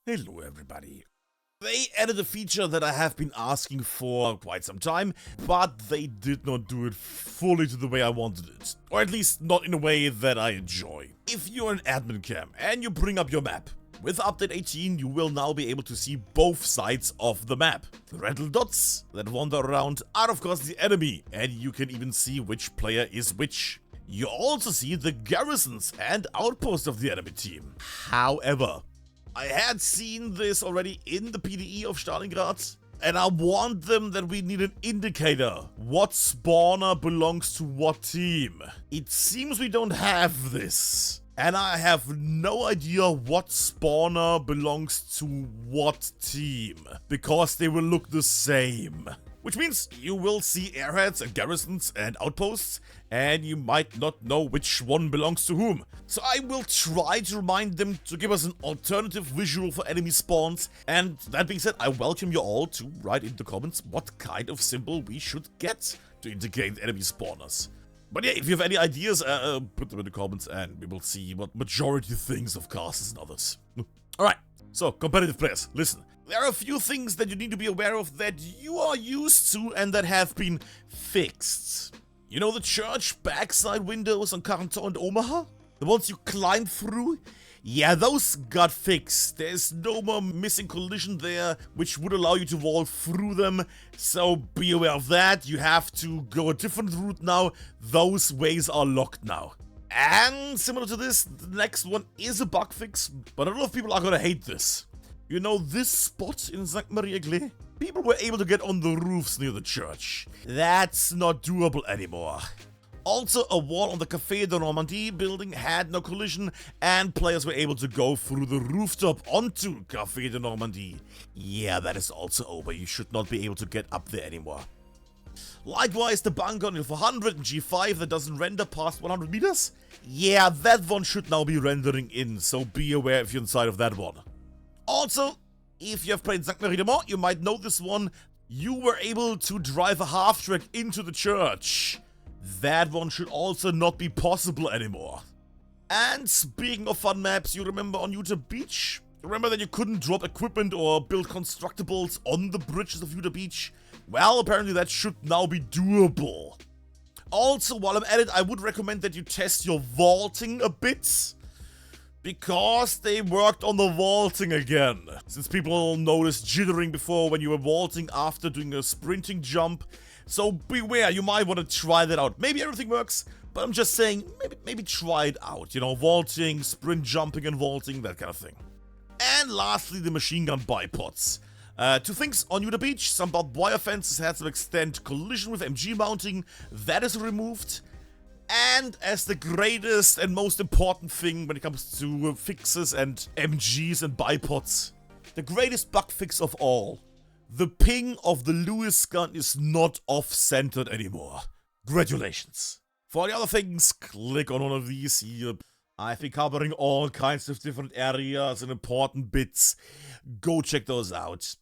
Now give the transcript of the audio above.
Hello everybody. They added a feature that I have been asking for quite some time, but they did not do it fully to the way I wanted it. Or at least not in a way that I enjoy. If you're an Admincam and you bring up your map, with update 18 you will now be able to see both sides of the map. The red little dots that wander around are of course the enemy, and you can even see which player is which. You also see the garrisons and outposts of the enemy team. However, I had seen this already in the PDE of Stalingrad, and I warned them that we need an indicator. What spawner belongs to what team? It seems we don't have this. And I have no idea what spawner belongs to what team, because they will look the same. Which means you will see airheads and garrisons and outposts, and you might not know which one belongs to whom. So I will try to remind them to give us an alternative visual for enemy spawns, and that being said, I welcome you all to write in the comments what kind of symbol we should get to indicate enemy spawners. But yeah, if you have any ideas, put them in the comments and we will see what majority thinks of casters and others. Alright, so competitive players, listen. There are a few things that you need to be aware of that you are used to and that have been fixed. You know the church backside windows on Carentan and Omaha? The ones you climb through? Yeah, those got fixed. There's no more missing collision there, which would allow you to wall through them. So be aware of that. You have to go a different route now. Those ways are locked now. And similar to this, the next one is a bug fix, but a lot of people are gonna hate this. You know this spot in St. Marie-Églé? People were able to get on the roofs near the church. That's not doable anymore. Also, a wall on the Café de Normandie building had no collision, and players were able to go through the rooftop onto Café de Normandie. Yeah, that is also over. You should not be able to get up there anymore. Likewise, the bunker on 400 and G5 that doesn't render past 100 meters? Yeah, that one should now be rendering in, so be aware if you're inside of that one. Also, if you have played St. Marie-de-Mont, you might know this one. You were able to drive a half-track into the church. That one should also not be possible anymore. And speaking of fun maps, you remember on Utah Beach? Remember that you couldn't drop equipment or build constructibles on the bridges of Utah Beach? Well, apparently that should now be doable. Also, while I'm at it, I would recommend that you test your vaulting a bit, because they worked on the vaulting again. Since people noticed jittering before when you were vaulting after doing a sprinting jump. So beware, you might want to try that out. Maybe everything works, but I'm just saying, maybe try it out. You know, vaulting, sprint jumping and vaulting, that kind of thing. And lastly, the machine gun bipods. Two things on Utah Beach. Some barbed wire fences had some extend collision with MG mounting. That is removed. And as the greatest and most important thing when it comes to fixes and MGs and bipods, the greatest bug fix of all. The ping of the Lewis gun is not off-centered anymore. Congratulations. For the other things, click on one of these here. I've been covering all kinds of different areas and important bits. Go check those out.